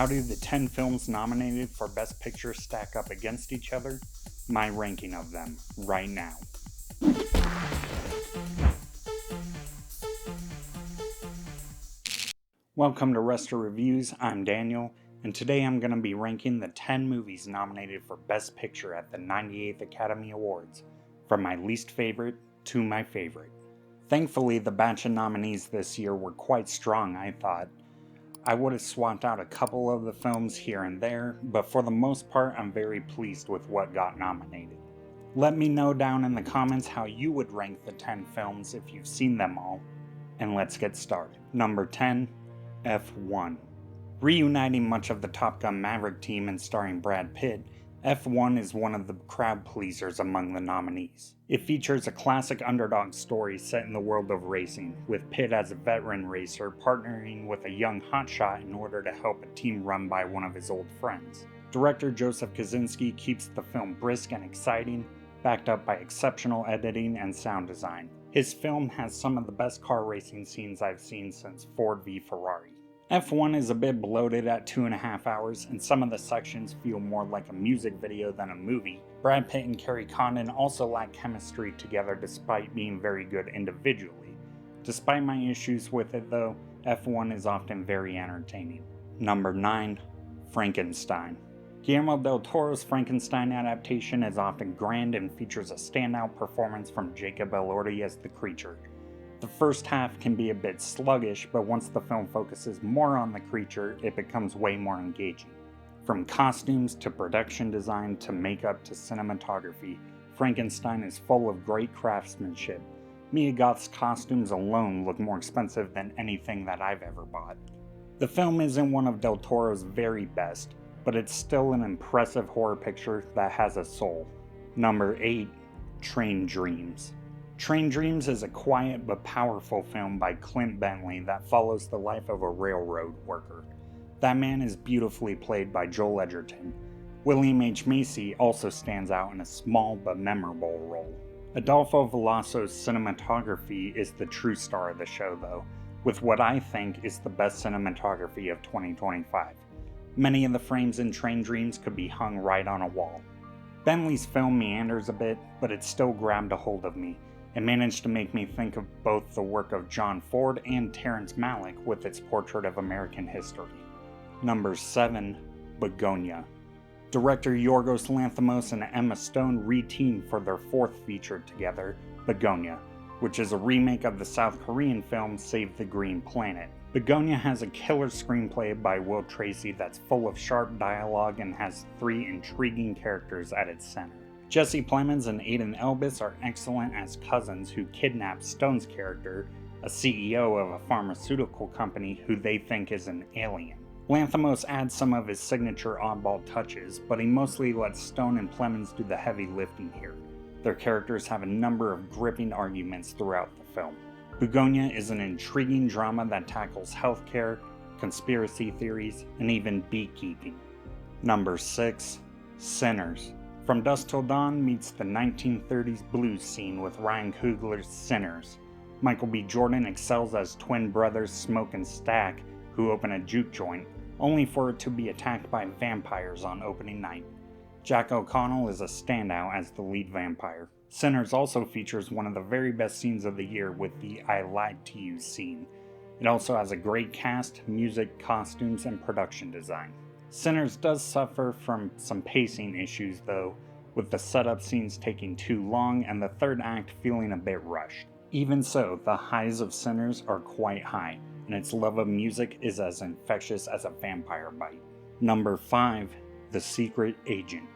How do the 10 films nominated for Best Picture stack up against each other? My ranking of them, right now. Welcome to Resta Reviews, I'm Daniel, and today I'm going to be ranking the 10 movies nominated for Best Picture at the 98th Academy Awards, from my least favorite to my favorite. Thankfully, the batch of nominees this year were quite strong, I thought. I would have swapped out a couple of the films here and there, but for the most part, I'm very pleased with what got nominated. Let me know down in the comments how you would rank the 10 films if you've seen them all, and let's get started. Number 10, F1. Reuniting much of the Top Gun Maverick team and starring Brad Pitt, F1 is one of the crowd pleasers among the nominees. It features a classic underdog story set in the world of racing, with Pitt as a veteran racer partnering with a young hotshot in order to help a team run by one of his old friends. Director Joseph Kosinski keeps the film brisk and exciting, backed up by exceptional editing and sound design. His film has some of the best car racing scenes I've seen since Ford v Ferrari. F1 is a bit bloated at 2.5 hours, and some of the sections feel more like a music video than a movie. Brad Pitt and Kerry Condon also lack chemistry together despite being very good individually. Despite my issues with it though, F1 is often very entertaining. Number 9, Frankenstein. Guillermo del Toro's Frankenstein adaptation is often grand and features a standout performance from Jacob Elordi as the creature. The first half can be a bit sluggish, but once the film focuses more on the creature, it becomes way more engaging. From costumes to production design to makeup to cinematography, Frankenstein is full of great craftsmanship. Mia Goth's costumes alone look more expensive than anything that I've ever bought. The film isn't one of del Toro's very best, but it's still an impressive horror picture that has a soul. Number 8, Train Dreams. Train Dreams is a quiet but powerful film by Clint Bentley that follows the life of a railroad worker. That man is beautifully played by Joel Edgerton. William H. Macy also stands out in a small but memorable role. Adolfo Velasso's cinematography is the true star of the show though, with what I think is the best cinematography of 2025. Many of the frames in Train Dreams could be hung right on a wall. Bentley's film meanders a bit, but it still grabbed a hold of me. It managed to make me think of both the work of John Ford and Terrence Malick with its portrait of American history. Number 7, Begonia. Director Yorgos Lanthimos and Emma Stone re-teamed for their fourth feature together, Begonia, which is a remake of the South Korean film Save the Green Planet. Begonia has a killer screenplay by Will Tracy that's full of sharp dialogue and has 3 intriguing characters at its center. Jesse Plemons and Aiden Elbis are excellent as cousins who kidnap Stone's character, a CEO of a pharmaceutical company who they think is an alien. Lanthimos adds some of his signature oddball touches, but he mostly lets Stone and Plemons do the heavy lifting here. Their characters have a number of gripping arguments throughout the film. Begonia is an intriguing drama that tackles healthcare, conspiracy theories, and even beekeeping. Number 6, Sinners. From Dusk Till Dawn meets the 1930s blues scene with Ryan Coogler's Sinners. Michael B. Jordan excels as twin brothers Smoke and Stack, who open a juke joint, only for it to be attacked by vampires on opening night. Jack O'Connell is a standout as the lead vampire. Sinners also features one of the very best scenes of the year with the I Lied to You scene. It also has a great cast, music, costumes, and production design. Sinners does suffer from some pacing issues though, with the setup scenes taking too long and the third act feeling a bit rushed. Even so, the highs of Sinners are quite high, and its love of music is as infectious as a vampire bite. Number 5, The Secret Agent.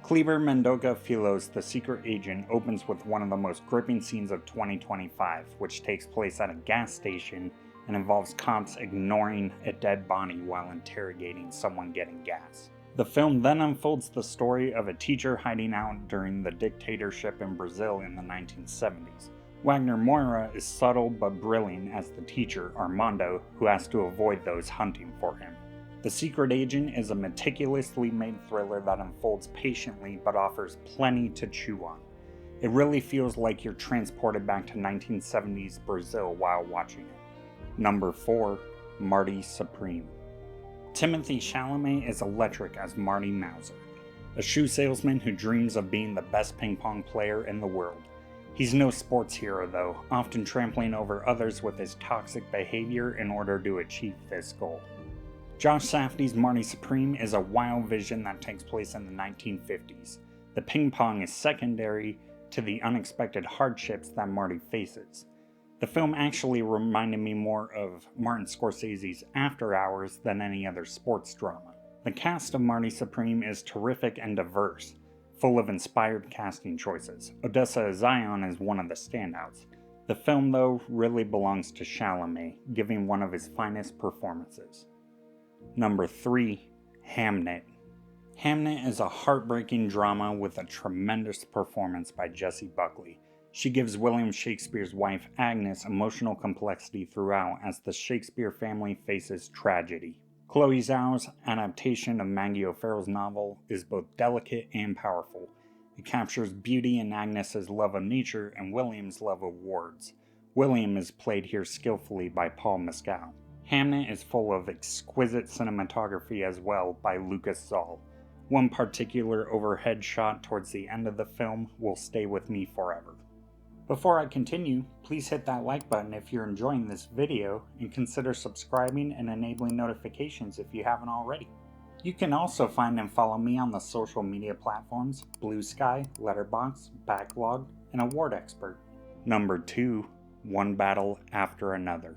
Kleber Mendoza Filo's The Secret Agent opens with one of the most gripping scenes of 2025, which takes place at a gas station and involves cops ignoring a dead body while interrogating someone getting gas. The film then unfolds the story of a teacher hiding out during the dictatorship in Brazil in the 1970s. Wagner Moura is subtle but brilliant as the teacher, Armando, who has to avoid those hunting for him. The Secret Agent is a meticulously made thriller that unfolds patiently but offers plenty to chew on. It really feels like you're transported back to 1970s Brazil while watching it. Number 4, Marty Supreme. Timothée Chalamet is electric as Marty Mauser, a shoe salesman who dreams of being the best ping pong player in the world. He's no sports hero though, often trampling over others with his toxic behavior in order to achieve this goal. Josh Safdie's Marty Supreme is a wild vision that takes place in the 1950s. The ping pong is secondary to the unexpected hardships that Marty faces. The film actually reminded me more of Martin Scorsese's After Hours than any other sports drama. The cast of Marty Supreme is terrific and diverse, full of inspired casting choices. Odessa Zion is one of the standouts. The film, though, really belongs to Chalamet, giving one of his finest performances. Number 3. Hamnet. Hamnet is a heartbreaking drama with a tremendous performance by Jessie Buckley. She gives William Shakespeare's wife Agnes emotional complexity throughout as the Shakespeare family faces tragedy. Chloe Zhao's adaptation of Maggie O'Farrell's novel is both delicate and powerful. It captures beauty in Agnes's love of nature and William's love of words. William is played here skillfully by Paul Mescal. Hamnet is full of exquisite cinematography as well by Lucas Zoll. One particular overhead shot towards the end of the film will stay with me forever. Before I continue, please hit that like button if you're enjoying this video and consider subscribing and enabling notifications if you haven't already. You can also find and follow me on the social media platforms Blue Sky, Letterboxd, Backlog, and Award Expert. Number 2. One Battle After Another.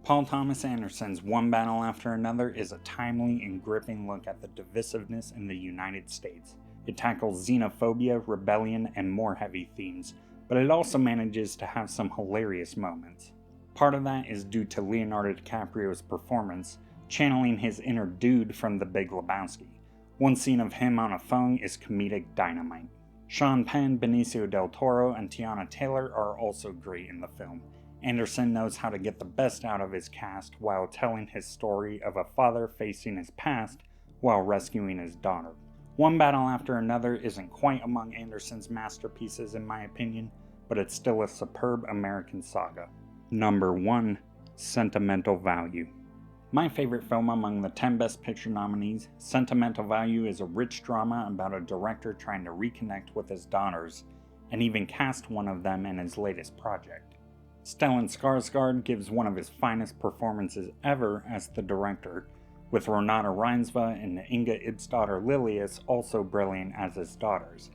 Paul Thomas Anderson's One Battle After Another is a timely and gripping look at the divisiveness in the United States. It tackles xenophobia, rebellion, and more heavy themes, but it also manages to have some hilarious moments. Part of that is due to Leonardo DiCaprio's performance, channeling his inner dude from The Big Lebowski. One scene of him on a phone is comedic dynamite. Sean Penn, Benicio del Toro, and Tiana Taylor are also great in the film. Anderson knows how to get the best out of his cast while telling his story of a father facing his past while rescuing his daughter. One Battle After Another isn't quite among Anderson's masterpieces in my opinion, but it's still a superb American saga. Number 1. Sentimental Value. My favorite film among the 10 Best Picture nominees, Sentimental Value is a rich drama about a director trying to reconnect with his daughters, and even cast one of them in his latest project. Stellan Skarsgård gives one of his finest performances ever as the director, with Renata Reinsva and Inga Ibsdottir Lilius also brilliant as his daughters.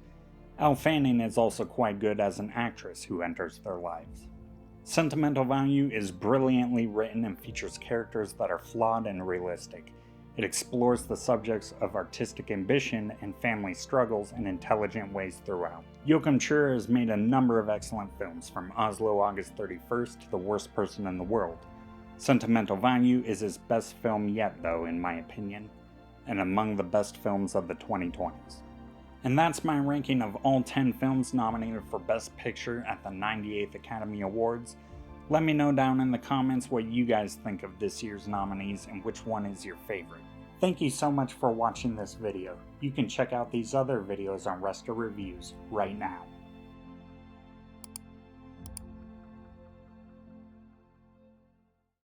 Elle Fanning is also quite good as an actress who enters their lives. Sentimental Value is brilliantly written and features characters that are flawed and realistic. It explores the subjects of artistic ambition and family struggles in intelligent ways throughout. Joachim Trier has made a number of excellent films, from Oslo August 31st to The Worst Person in the World. Sentimental Value is his best film yet though, in my opinion, and among the best films of the 2020s. And that's my ranking of all 10 films nominated for Best Picture at the 98th Academy Awards. Let me know down in the comments what you guys think of this year's nominees and which one is your favorite. Thank you so much for watching this video. You can check out these other videos on Resta Reviews right now.